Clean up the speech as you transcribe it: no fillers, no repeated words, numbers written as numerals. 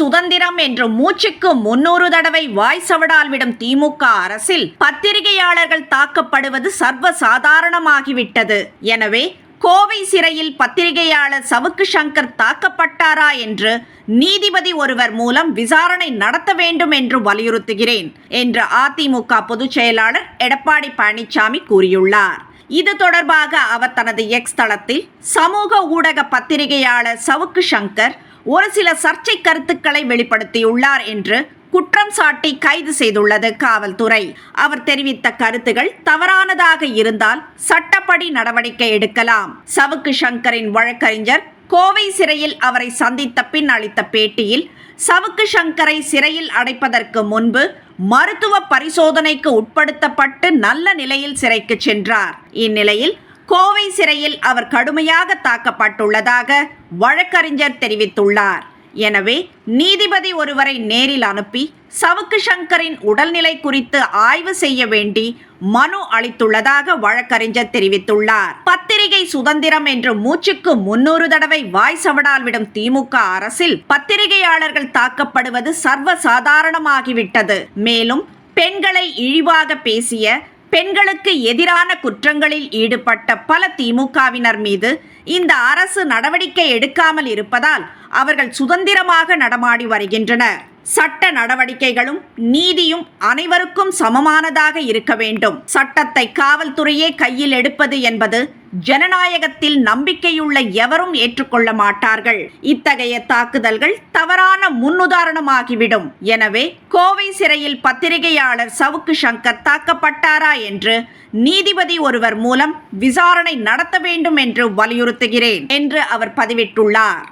சுதந்திரம் என்று மூச்சுக்கு 300 தடவை வாய் சவடால் விடும் திமுக அரசில் பத்திரிகையாளர்கள் தாக்கப்படுவது சர்வ சாதாரணமாகிவிட்டது. எனவே கோவை சிறையில் பத்திரிகையாளர் சவுக்கு சங்கர் தாக்கப்பட்டாரா என்று நீதிபதி ஒருவர் மூலம் விசாரணை நடத்த வேண்டும் என்று வலியுறுத்துகிறேன் என்று அதிமுக பொதுச் செயலாளர் எடப்பாடி பழனிசாமி கூறியுள்ளார். இது தொடர்பாக அவர் தனது எக்ஸ் தளத்தில் சமூக ஊடக பத்திரிகையாளர் சவுக்கு சங்கர் ஒரு சில சர்ச்சை கருத்துக்களை வெளிப்படுத்தியுள்ளார் என்று குற்றம் சாட்டி கைது செய்துள்ளது காவல்துறை. அவர் தெரிவித்த கருத்துகள் தவறானதாக இருந்தால் சட்டப்படி நடவடிக்கை எடுக்கலாம். சவுக்கு சங்கரின் வழக்கறிஞர் கோவை சிறையில் அவரை சந்தித்த பின் அளித்த பேட்டியில் சவுக்கு சங்கரை சிறையில் அடைப்பதற்கு முன்பு மருத்துவ பரிசோதனைக்கு உட்படுத்தப்பட்டு நல்ல நிலையில் சிறைக்கு சென்றார். இந்நிலையில் கோவை சிறையில் அவர் கடுமையாக தாக்கப்பட்டுள்ளதாக வழக்கறிஞர் தெரிவித்துள்ளார். எனவே நீதிபதி ஒருவரை நேரில் அனுப்பி சவுக்கு சங்கரின் உடல்நிலை குறித்து ஆய்வு செய்ய வேண்டி மனு அளித்துள்ளதாக வழக்கறிஞர் தெரிவித்துள்ளார். பத்திரிகை சுதந்திரம் என்று மூச்சுக்கு 300 தடவை வாய் சவடால் விடும் திமுக அரசில் பத்திரிகையாளர்கள் தாக்கப்படுவது சர்வ சாதாரணமாகிவிட்டது. மேலும் பெண்களை இழிவாக பேசிய, பெண்களுக்கு எதிரான குற்றங்களில் ஈடுபட்ட பல திமுகவினர் மீது இந்த அரசு நடவடிக்கை எடுக்காமல் இருப்பதால் அவர்கள் சுதந்திரமாக நடமாடி வருகின்றனர். சட்ட நடவடிக்கைகளும் நீதியும் அனைவருக்கும் சமமானதாக இருக்க வேண்டும். சட்டத்தை காவல்துறையே கையில் எடுப்பது என்பது ஜனநாயகத்தில் நம்பிக்கையுள்ள எவரும் ஏற்றுக்கொள்ள மாட்டார்கள். இத்தகைய தாக்குதல்கள் தவறான முன்னுதாரணமாகிவிடும். எனவே கோவை சிறையில் பத்திரிகையாளர் சவுக்கு சங்கர் தாக்கப்பட்டாரா என்று நீதிபதி ஒருவர் மூலம் விசாரணை நடத்த வேண்டும் என்று வலியுறுத்துகிறேன் என்று அவர் பதிவிட்டுள்ளார்.